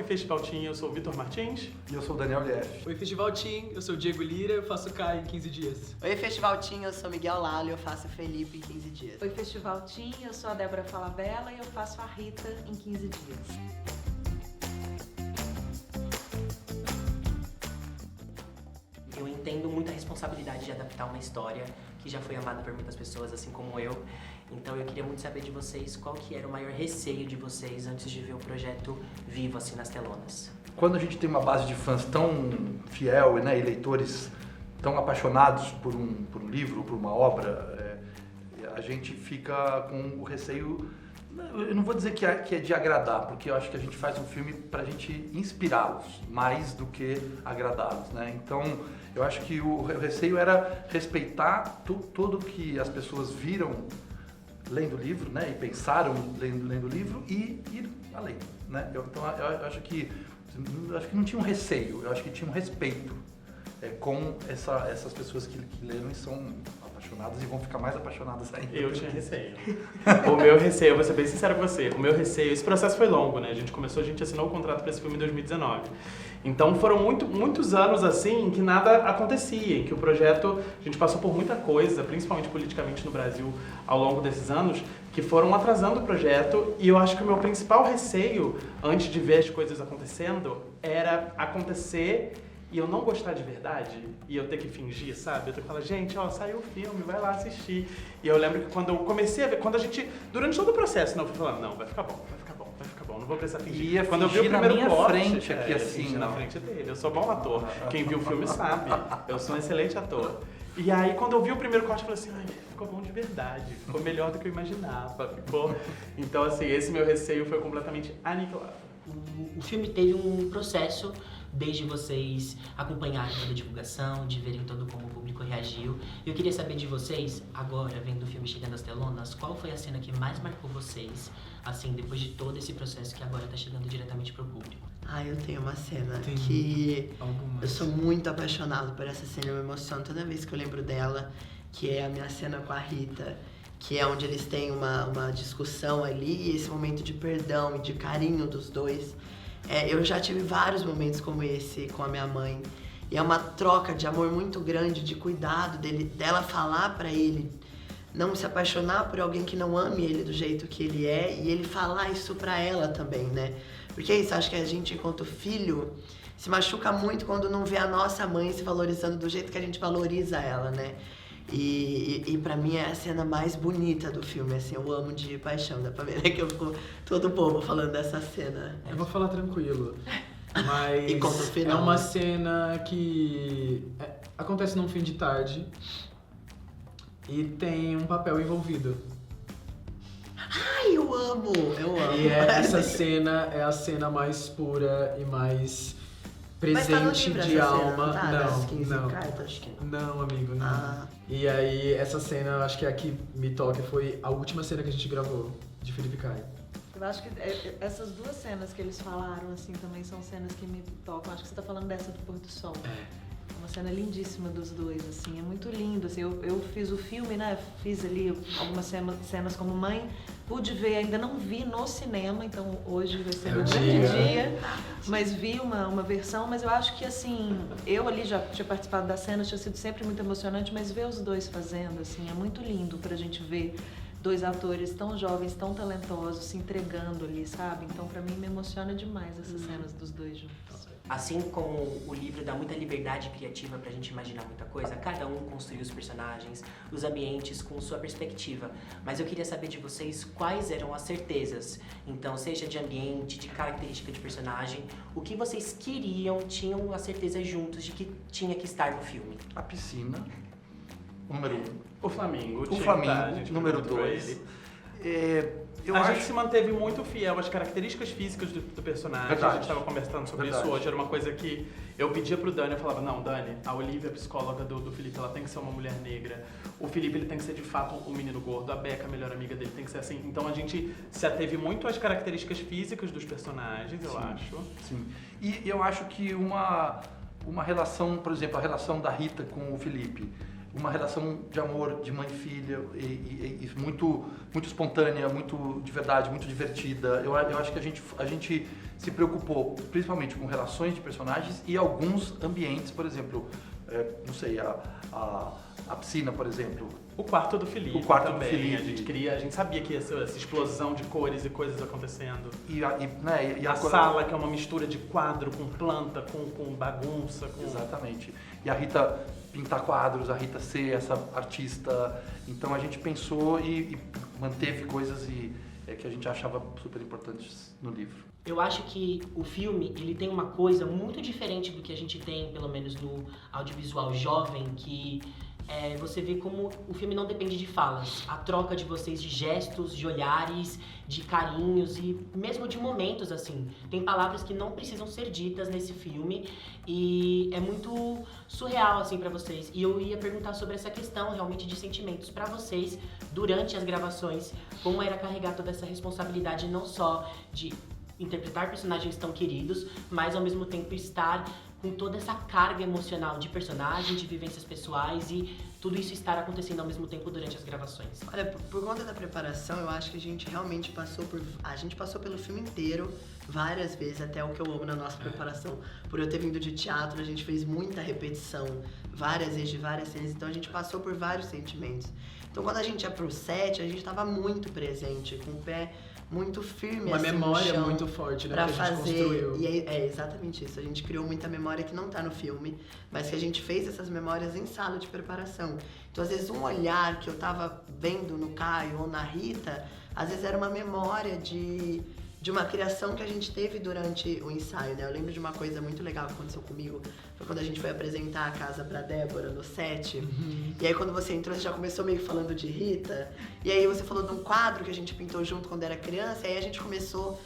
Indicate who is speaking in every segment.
Speaker 1: Oi, Festival Team, eu sou o Vitor Martins.
Speaker 2: E eu sou o Daniel Lief.
Speaker 3: Oi, Festival Team, eu sou o Diego Lira, eu faço Kai em 15 dias.
Speaker 4: Oi, Festival Team, eu sou Miguel Lalo e eu faço Felipe em 15 dias.
Speaker 5: Oi, Festival Team, eu sou a Débora Falabella e eu faço a Rita em 15 dias.
Speaker 6: Eu entendo muita responsabilidade de adaptar uma história que já foi amada por muitas pessoas, assim como eu. Então eu queria muito saber de vocês qual que era o maior receio de vocês antes de ver o projeto vivo assim nas telonas.
Speaker 2: Quando a gente tem uma base de fãs tão fiel, né, e leitores tão apaixonados por um livro, por uma obra, a gente fica com o receio. Eu não vou dizer que é de agradar, porque eu acho que a gente faz um filme pra gente inspirá-los, mais do que agradá-los, né? Então, eu acho que o receio era respeitar tudo que as pessoas viram lendo o livro, né? E pensaram lendo o livro e ir além, né? Então, eu acho que não tinha um receio, eu acho que tinha um respeito com essas pessoas que leram e são apaixonadas e vão ficar mais apaixonadas ainda.
Speaker 1: Eu tinha receio. O meu receio, eu vou ser bem sincero com você, o meu receio, esse processo foi longo, né? A gente assinou o contrato para esse filme em 2019. Então foram muitos anos assim em que nada acontecia, em que o projeto, a gente passou por muita coisa, principalmente politicamente no Brasil, ao longo desses anos, que foram atrasando o projeto, e eu acho que o meu principal receio, antes de ver as coisas acontecendo, era acontecer e eu não gostar de verdade, e eu ter que fingir, sabe? Eu ter que falar, gente, ó, saiu o filme, vai lá assistir. E eu lembro que quando eu comecei a ver, quando a gente, durante todo o processo, eu fui falando, não, vai ficar bom, não vou precisar fingir.
Speaker 2: Ia
Speaker 1: quando eu vi o primeiro
Speaker 2: na minha
Speaker 1: plot,
Speaker 2: frente aqui assim,
Speaker 1: na frente dele, eu sou bom ator. Quem viu o filme sabe, eu sou um excelente ator. E aí, quando eu vi o primeiro corte, eu falei assim, ai, ficou bom de verdade, ficou melhor do que eu imaginava, ficou... Então, assim, esse meu receio foi completamente aniquilado.
Speaker 6: O filme teve um processo desde vocês acompanharem toda a divulgação, de verem todo como o público reagiu. Eu queria saber de vocês, agora, vendo o filme chegando às telonas, qual foi a cena que mais marcou vocês, assim, depois de todo esse processo que agora tá chegando diretamente pro público?
Speaker 4: Eu tenho uma cena
Speaker 3: Tem
Speaker 4: que
Speaker 3: algumas.
Speaker 4: eu sou muito apaixonado por essa cena, eu me emociono toda vez que eu lembro dela, que é a minha cena com a Rita, que é onde eles têm uma discussão ali, e esse momento de perdão e de carinho dos dois. Eu já tive vários momentos como esse com a minha mãe, e é uma troca de amor muito grande, de cuidado dela falar pra ele não se apaixonar por alguém que não ame ele do jeito que ele é, e ele falar isso pra ela também, né? Porque é isso, acho que a gente, enquanto filho, se machuca muito quando não vê a nossa mãe se valorizando do jeito que a gente valoriza ela, né? E pra mim é a cena mais bonita do filme, assim, eu amo de paixão, dá pra ver, né, que eu fico todo bobo falando dessa cena.
Speaker 3: Eu vou falar tranquilo, mas
Speaker 4: E conta o final.
Speaker 3: é uma cena que acontece num fim de tarde e tem um papel envolvido.
Speaker 4: Ai, eu amo!
Speaker 3: E essa cena é a cena mais pura e mais
Speaker 4: Mas tá no
Speaker 3: presente
Speaker 4: livro
Speaker 3: de
Speaker 4: essa
Speaker 3: alma.
Speaker 4: cena, tá? Das 15
Speaker 3: não.
Speaker 4: cartas, acho que não.
Speaker 3: Não, amigo, não.
Speaker 4: Ah.
Speaker 3: E aí, essa cena, eu acho que é a que me toca, foi a última cena que a gente gravou, de Felipe Caio.
Speaker 5: Eu acho que essas duas cenas que eles falaram, assim, também são cenas que me tocam. Acho que você tá falando dessa do pôr do sol. É uma cena lindíssima dos dois, assim, é muito lindo. Assim, eu fiz o filme, né? Fiz ali algumas cenas como mãe. Pude ver, ainda não vi no cinema, então hoje vai ser um grande dia. Mas vi uma versão, mas eu acho que, assim, eu ali já tinha participado da cena, tinha sido sempre muito emocionante, mas ver os dois fazendo, assim, é muito lindo pra gente ver dois atores tão jovens, tão talentosos, se entregando ali, sabe? Então, pra mim, me emociona demais essas cenas dos dois juntos.
Speaker 6: Assim como o livro dá muita liberdade criativa pra gente imaginar muita coisa, cada um construiu os personagens, os ambientes com sua perspectiva. Mas eu queria saber de vocês quais eram as certezas. Então, seja de ambiente, de característica de personagem, o que vocês tinham a certeza juntos de que tinha que estar no filme.
Speaker 2: A piscina, número 1.
Speaker 1: O Flamengo,
Speaker 2: O Flamengo, número 2.
Speaker 1: A gente se manteve muito fiel às características físicas do personagem.
Speaker 2: Verdade.
Speaker 1: A gente estava conversando sobre isso hoje. Era uma coisa que eu pedia pro Dani, eu falava, não, Dani, a Olivia, a psicóloga do Felipe, ela tem que ser uma mulher negra. O Felipe, ele tem que ser de fato um menino gordo. A Becca, a melhor amiga dele, tem que ser assim. Então a gente se ateve muito às características físicas dos personagens, eu acho.
Speaker 2: Sim. E eu acho que uma relação, por exemplo, a relação da Rita com o Felipe, uma relação de amor de mãe e filha e muito, muito espontânea, muito de verdade, muito divertida. Eu acho que a gente se preocupou principalmente com relações de personagens e alguns ambientes, por exemplo, não sei, a piscina, por exemplo.
Speaker 1: O quarto do Felipe.
Speaker 2: O quarto
Speaker 1: também.
Speaker 2: do Felipe.
Speaker 1: A gente sabia que ia ser essa explosão de cores e coisas acontecendo.
Speaker 2: E
Speaker 1: a sala, que é uma mistura de quadro com planta, com bagunça.
Speaker 2: Exatamente. E a Rita pintar quadros, a Rita ser essa artista. Então a gente pensou e manteve coisas que a gente achava super importantes no livro.
Speaker 6: Eu acho que o filme, ele tem uma coisa muito diferente do que a gente tem, pelo menos no audiovisual jovem, que você vê como o filme não depende de falas. A troca de vocês, de gestos, de olhares, de carinhos e mesmo de momentos, assim. Tem palavras que não precisam ser ditas nesse filme e é muito surreal, assim, pra vocês. E eu ia perguntar sobre essa questão, realmente, de sentimentos pra vocês durante as gravações. Como era carregar toda essa responsabilidade, não só de interpretar personagens tão queridos, mas ao mesmo tempo estar com toda essa carga emocional de personagem, de vivências pessoais e tudo isso estar acontecendo ao mesmo tempo durante as gravações.
Speaker 4: Olha, por conta da preparação, eu acho que a gente realmente passou pelo filme inteiro várias vezes, até o que eu amo na nossa preparação. Por eu ter vindo de teatro, a gente fez muita repetição, várias vezes de várias cenas, então a gente passou por vários sentimentos. Então quando a gente ia pro set, a gente estava muito presente, com o pé muito firme,
Speaker 3: uma
Speaker 4: assim,
Speaker 3: memória
Speaker 4: no chão,
Speaker 3: muito forte, né,
Speaker 4: pra
Speaker 3: que a gente
Speaker 4: fazer.
Speaker 3: construiu.
Speaker 4: E é exatamente isso. A gente criou muita memória que não tá no filme, mas que a gente fez essas memórias em sala de preparação. Então, às vezes, um olhar que eu tava vendo no Caio ou na Rita, às vezes era uma memória de uma criação que a gente teve durante o ensaio, né? Eu lembro de uma coisa muito legal que aconteceu comigo, foi quando a gente foi apresentar a casa pra Débora no set. E aí quando você entrou, você já começou meio que falando de Rita, e aí você falou de um quadro que a gente pintou junto quando era criança, e aí a gente começou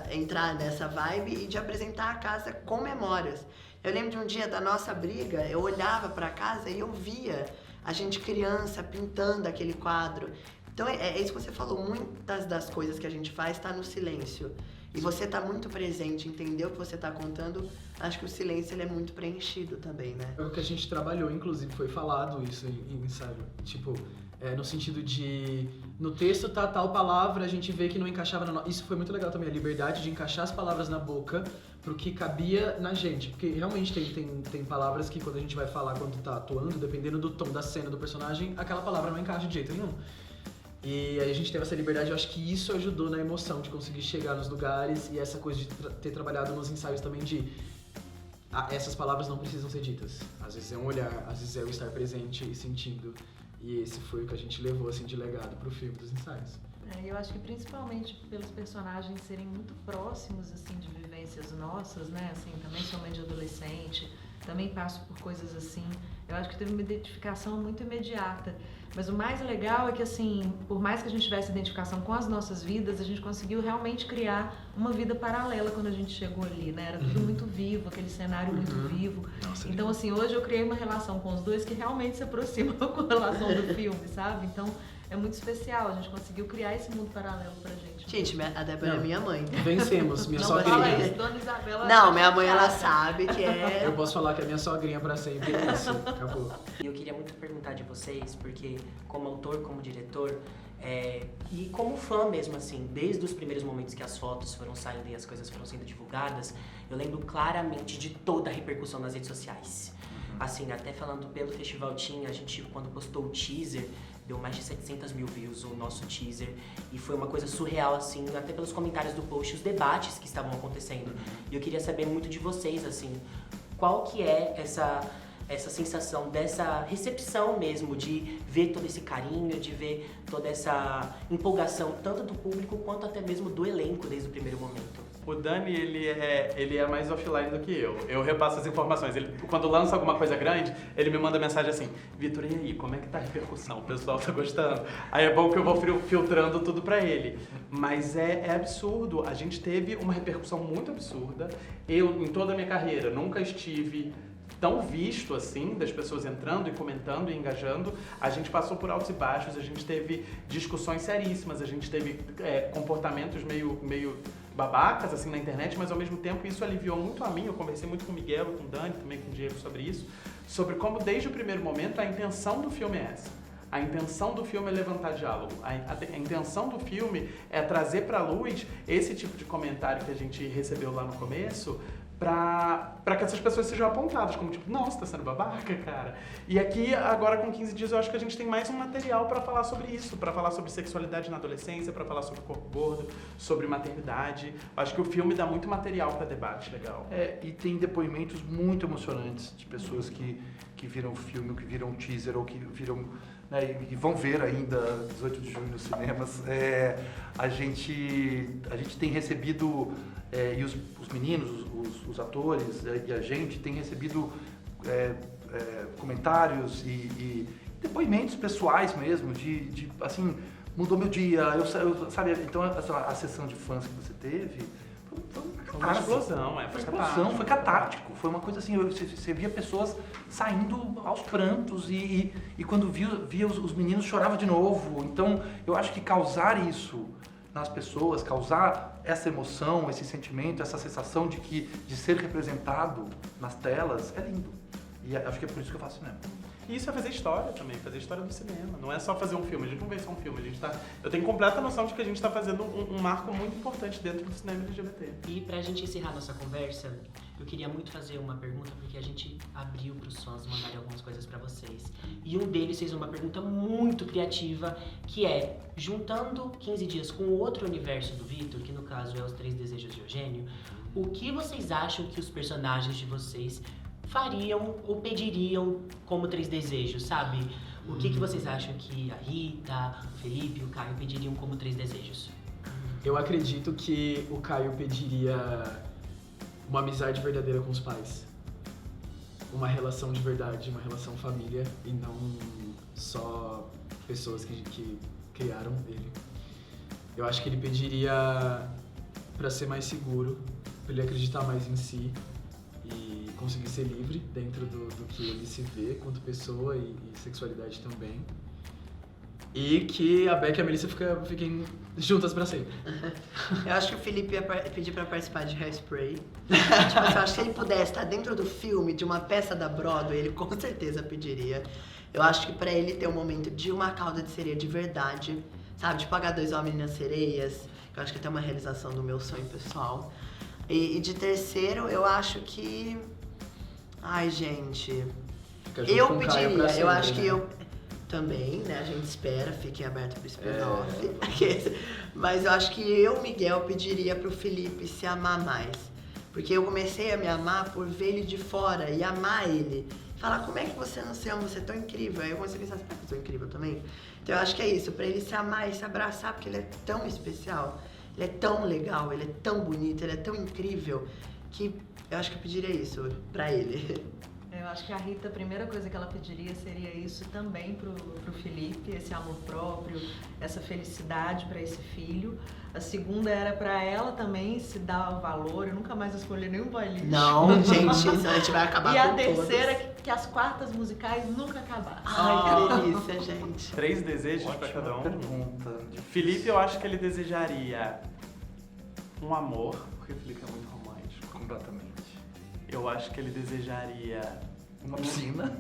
Speaker 4: entrar nessa vibe e de apresentar a casa com memórias. Eu lembro de um dia da nossa briga, eu olhava pra casa e eu via a gente criança pintando aquele quadro. Então é isso que você falou, muitas das coisas que a gente faz está no silêncio. E você tá muito presente, entendeu o que você tá contando, acho que o silêncio ele é muito preenchido também, né?
Speaker 3: O que a gente trabalhou, inclusive, foi falado isso em ensaio. Tipo, no sentido de... No texto tá tal palavra, a gente vê que não encaixava na Isso foi muito legal também, a liberdade de encaixar as palavras na boca pro que cabia na gente. Porque realmente tem palavras que quando a gente vai falar quando tá atuando, dependendo do tom da cena do personagem, aquela palavra não encaixa de jeito nenhum. E aí a gente teve essa liberdade, eu acho que isso ajudou na emoção de conseguir chegar nos lugares e essa coisa de ter trabalhado nos ensaios também de essas palavras não precisam ser ditas. Às vezes é um olhar, às vezes é o estar presente e sentindo. E esse foi o que a gente levou assim de legado pro filme dos ensaios.
Speaker 5: Eu acho que principalmente pelos personagens serem muito próximos assim de vivências nossas, né? Assim, também sou mãe de adolescente, também passo por coisas assim. Eu acho que teve uma identificação muito imediata. Mas o mais legal é que, assim, por mais que a gente tivesse identificação com as nossas vidas, a gente conseguiu realmente criar uma vida paralela quando a gente chegou ali, né? Era tudo muito vivo, aquele cenário muito vivo. Nossa, então, assim, hoje eu criei uma relação com os dois que realmente se aproxima com a relação do filme, sabe? Então, é muito especial, a gente conseguiu criar esse mundo paralelo pra gente.
Speaker 4: Gente, a Débora é minha mãe.
Speaker 3: Vencemos, minha
Speaker 5: Não,
Speaker 3: sogrinha.
Speaker 5: fala isso, Dona Isabela.
Speaker 4: Não, minha mãe, ela sabe que é...
Speaker 3: Eu posso falar que é minha sogrinha pra sempre, é isso, acabou.
Speaker 6: E eu queria muito perguntar de vocês, porque como autor, como diretor, e como fã mesmo, assim, desde os primeiros momentos que as fotos foram saindo e as coisas foram sendo divulgadas, eu lembro claramente de toda a repercussão nas redes sociais. Assim, até falando pelo Festival Teen, a gente, quando postou o teaser, deu mais de 700 mil views o nosso teaser. E foi uma coisa surreal, assim, até pelos comentários do post, os debates que estavam acontecendo. E eu queria saber muito de vocês, assim, qual que é essa sensação, dessa recepção mesmo, de ver todo esse carinho, de ver toda essa empolgação, tanto do público quanto até mesmo do elenco desde o primeiro momento.
Speaker 1: O Dani, ele é mais offline do que eu. Eu repasso as informações. Ele, quando lança alguma coisa grande, ele me manda mensagem assim: Vitor, e aí, como é que tá a repercussão? O pessoal tá gostando? Aí é bom que eu vou filtrando tudo pra ele. Mas é absurdo. A gente teve uma repercussão muito absurda. Eu, em toda a minha carreira, nunca estive tão visto assim, das pessoas entrando e comentando e engajando. A gente passou por altos e baixos, a gente teve discussões seríssimas, a gente teve comportamentos meio babacas, assim, na internet, mas ao mesmo tempo isso aliviou muito a mim. Eu conversei muito com o Miguel e com o Dani, também com o Diego sobre isso, sobre como desde o primeiro momento a intenção do filme é essa. A intenção do filme é levantar diálogo. A intenção do filme é trazer pra luz esse tipo de comentário que a gente recebeu lá no começo, pra que essas pessoas sejam apontadas, como tipo, não, você tá sendo babaca, cara. E aqui, agora com 15 dias, eu acho que a gente tem mais um material pra falar sobre isso, pra falar sobre sexualidade na adolescência, pra falar sobre corpo gordo, sobre maternidade. Eu acho que o filme dá muito material pra debate legal.
Speaker 2: E tem depoimentos muito emocionantes de pessoas que viram o filme, ou que viram o teaser, ou que viram... Né, e vão ver ainda 18 de junho nos cinemas. A gente tem recebido, e os meninos, os atores e a gente tem recebido comentários e depoimentos pessoais mesmo, de assim, mudou meu dia, sabe? Então a sessão de fãs que você teve
Speaker 1: Foi uma explosão,
Speaker 2: foi catártico. Foi uma coisa assim, você via pessoas saindo aos prantos e quando via os meninos chorava de novo. Então, eu acho que causar isso nas pessoas, causar essa emoção, esse sentimento, essa sensação de ser representado nas telas é lindo. E acho que é por isso que eu faço cinema.
Speaker 1: E isso é fazer história também, fazer história do cinema. Não é só fazer um filme, a gente não vê só um filme. Eu tenho completa noção de que a gente está fazendo um marco muito importante dentro do cinema LGBT.
Speaker 6: E pra gente encerrar nossa conversa, eu queria muito fazer uma pergunta, porque a gente abriu pros fãs mandarem algumas coisas pra vocês. E um deles fez uma pergunta muito criativa, que é, juntando 15 dias com o outro universo do Vitor, que no caso é Os Três Desejos de Eugênio, o que vocês acham que os personagens de vocês fariam ou pediriam como 3 desejos, sabe? O que vocês acham que a Rita, o Felipe e o Caio pediriam como 3 desejos?
Speaker 3: Eu acredito que o Caio pediria uma amizade verdadeira com os pais. Uma relação de verdade, uma relação família e não só pessoas que criaram ele. Eu acho que ele pediria para ser mais seguro, para ele acreditar mais em si e conseguir ser livre dentro do que ele se vê quanto pessoa e sexualidade também. E que a Beck e a Melissa fiquem juntas pra sempre.
Speaker 4: Eu acho que o Felipe ia pedir pra participar de Hairspray. Tipo, eu acho que se ele pudesse estar dentro do filme, de uma peça da Broadway, ele com certeza pediria. Eu acho que pra ele ter um momento de uma cauda de sereia de verdade, sabe? Tipo H2O Meninas Sereias, que eu acho que é até uma realização do meu sonho pessoal. E de terceiro, eu acho que... Ai, gente... Eu pediria, eu acho que eu... Também, né? A gente espera, fiquem abertos pro spin-off. Mas eu acho que eu, Miguel, pediria pro Felipe se amar mais. Porque eu comecei a me amar por ver ele de fora e amar ele. Falar, como é que você não se ama? Você é tão incrível. Aí eu comecei a pensar, será que eu sou incrível também? Então eu acho que é isso, pra ele se amar e se abraçar, porque ele é tão especial. Ele é tão legal, ele é tão bonito, ele é tão incrível, que eu acho que eu pediria isso pra ele.
Speaker 5: Eu acho que a Rita, a primeira coisa que ela pediria seria isso também pro Felipe, esse amor próprio, essa felicidade para esse filho. A segunda era para ela também se dar o valor, eu nunca mais escolhi nenhum boy lixo.
Speaker 4: Não, gente, senão a gente vai acabar
Speaker 5: com
Speaker 4: todos.
Speaker 5: E a terceira, que as quartas musicais nunca acabassem.
Speaker 4: Ai, que delícia, gente.
Speaker 1: 3 desejos para cada um.
Speaker 2: Pergunta.
Speaker 1: Felipe, eu acho que ele desejaria um amor, porque o Felipe é muito romântico.
Speaker 2: Completamente.
Speaker 1: Eu acho que ele desejaria
Speaker 2: uma piscina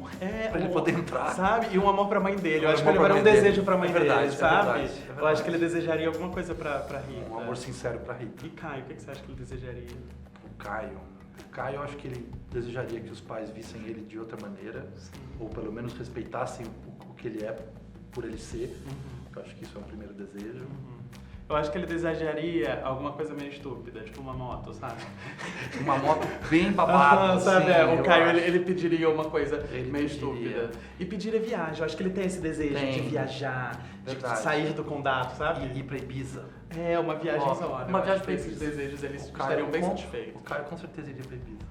Speaker 1: pra
Speaker 2: ele poder entrar.
Speaker 1: Sabe? E um amor pra mãe dele. Eu acho que ele faria um desejo pra mãe dele, sabe? Eu acho que ele desejaria alguma coisa pra Rita.
Speaker 2: Um amor sincero pra Rita.
Speaker 1: E Caio, o que você acha que ele desejaria?
Speaker 2: O Caio, eu acho que ele desejaria que os pais vissem ele de outra maneira, ou pelo menos respeitassem o que ele é por ele ser. Eu acho que isso é um primeiro desejo.
Speaker 1: Eu acho que ele desejaria alguma coisa meio estúpida, tipo uma moto, sabe?
Speaker 2: Uma moto bem babada,
Speaker 1: sabe?
Speaker 2: Assim,
Speaker 1: o Caio, ele pediria uma coisa meio estúpida. E pediria viagem. Eu acho que ele tem esse desejo de viajar, de sair do condado, sabe?
Speaker 2: E ir pra Ibiza.
Speaker 1: É, uma viagem hora.
Speaker 2: Uma viagem pra
Speaker 1: Ibiza. Esses desejos, eles
Speaker 2: estariam
Speaker 1: estariam bem satisfeitos.
Speaker 2: O Caio com certeza iria pra Ibiza.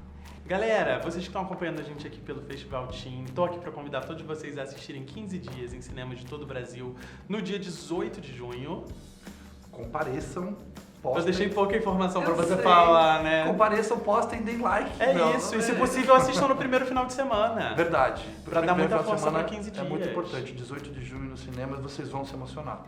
Speaker 1: Galera, vocês que estão acompanhando a gente aqui pelo Festival Teen, tô aqui para convidar todos vocês a assistirem 15 dias em cinemas de todo o Brasil no dia 18 de junho.
Speaker 2: Compareçam, postem.
Speaker 1: Eu deixei pouca informação pra você falar, né?
Speaker 2: Compareçam, postem, deem like.
Speaker 1: E se possível assistam no primeiro final de semana.
Speaker 2: Verdade.
Speaker 1: Pra dar muita força pra 15 dias.
Speaker 2: É muito importante. 18 de junho no cinema, vocês vão se emocionar.